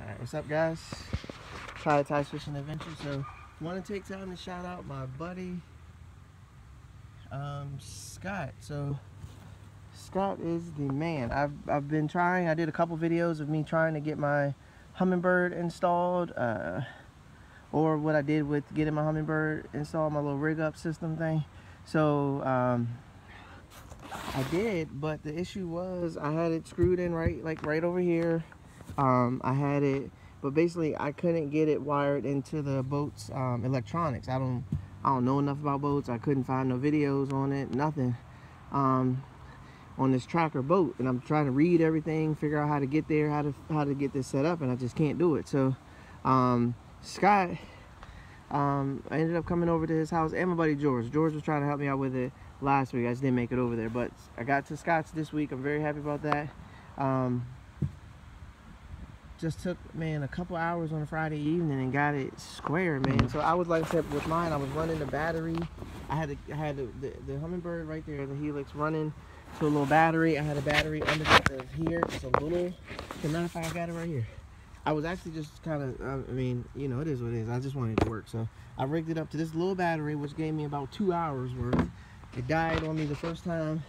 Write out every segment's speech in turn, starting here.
Alright, what's up guys? Ties Fishing Adventure. So want to take time to shout out my buddy Scott. So Scott is the man. I've been trying. I did a couple videos of me trying to get my Humminbird installed, or what I did with getting my Humminbird installed, my little rig up system thing. So I did, but the issue was I had it screwed in right over here. I had it, but basically I couldn't get it wired into the boat's electronics. I don't know enough about boats. I couldn't find no videos on it, nothing on this tracker boat, and I'm trying to read everything, figure out how to get there, how to get this set up, and I just can't do it. So Scott, I ended up coming over to his house, and my buddy George was trying to help me out with it last week. I just didn't make it over there, but I got to Scott's this week. I'm very happy about that. Just took, man, a couple hours on a Friday evening and got it square, man. So I was, like I said, with mine, I was running the battery. I had the Humminbird right there, the Helix, running to a little battery. I had a battery underneath of here. It's a little, as a matter of fact, I got it right here. I was actually just kind of, I mean, you know, it is what it is. I just wanted it to work. So I rigged it up to this little battery, which gave me about 2 hours worth. It died on me the first time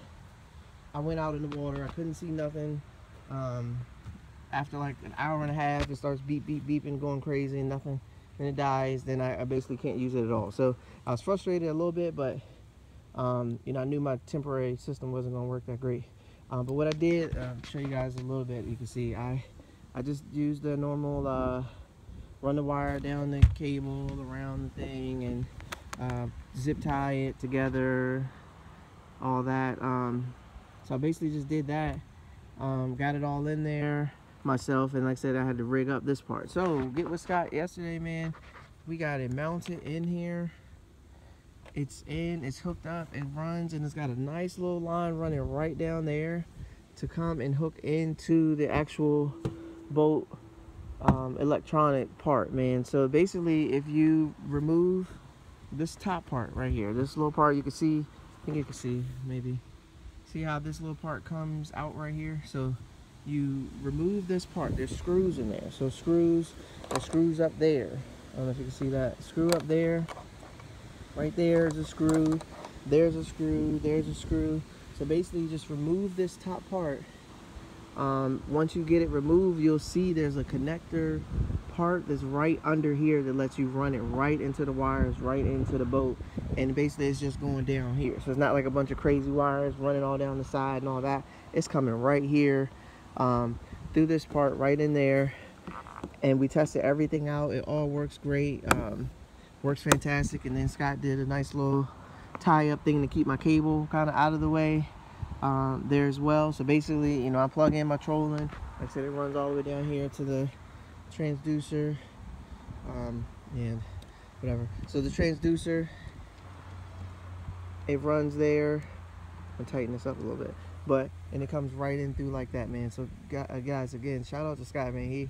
I went out in the water. I couldn't see nothing. After like an hour and a half, it starts beeping, going crazy and nothing. Then it dies. Then I basically can't use it at all. So I was frustrated a little bit, but you know, I knew my temporary system wasn't going to work that great. But what I did, show you guys a little bit. You can see I just used the normal run the wire down the cable around the thing and zip tie it together, all that. So I basically just did that. Got it all in there myself, and like I said, I had to rig up this part. So get with Scott yesterday, man. We got it mounted in here. It's hooked up, it runs, and it's got a nice little line running right down there to come and hook into the actual boat electronic part, man. So basically, if you remove this top part right here, this little part, you can see, I think you can see, maybe see how this little part comes out right here. So you remove this part, there's screws in there. So screws, there's screws up there. I don't know if you can see that. Screw up there. Right there is a screw. There's a screw. There's a screw. So basically you just remove this top part. Once you get it removed, you'll see there's a connector part that's right under here that lets you run it right into the wires, right into the boat. And basically it's just going down here. So it's not like a bunch of crazy wires running all down the side and all that. It's coming right here. Through this part right in there, and we tested everything out. It all works great, works fantastic. And then Scott did a nice little tie-up thing to keep my cable kind of out of the way there as well. So basically, you know, I plug in my trolling. Like I said, it runs all the way down here to the transducer, and whatever. So the transducer, it runs there. I'll tighten this up a little bit. And it comes right in through like that, man. So guys, again, shout out to Scott, man. He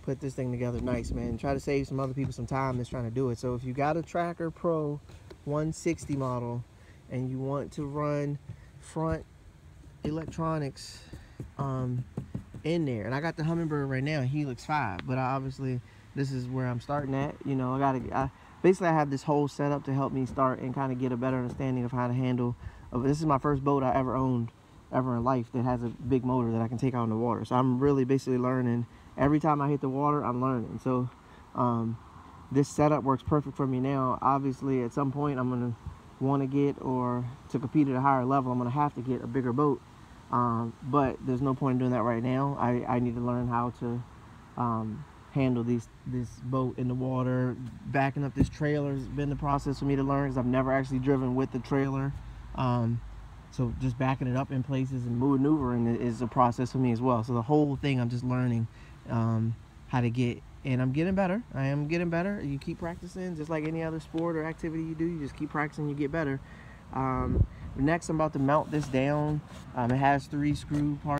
put this thing together nice, man. Try to save some other people some time that's trying to do it. So if you got a Tracker Pro 160 model and you want to run front electronics in there, and I got the Humminbird right now, Helix 5, but obviously this is where I'm starting at. You know, basically I have this whole setup to help me start and kind of get a better understanding of how to handle. This is my first boat I ever owned in life that has a big motor that I can take out in the water. So I'm really basically learning. Every time I hit the water, I'm learning. So this setup works perfect for me now. Obviously, at some point, I'm going to want to get, or to compete at a higher level, I'm going to have to get a bigger boat. But there's no point in doing that right now. I need to learn how to handle this boat in the water. Backing up this trailer has been the process for me to learn, because I've never actually driven with the trailer. So just backing it up in places and maneuvering is a process for me as well. So the whole thing, I'm just learning how to get, and I'm getting better. I am getting better. You keep practicing, just like any other sport or activity you do. You just keep practicing, you get better. Next, I'm about to mount this down. It has 3 screw parts.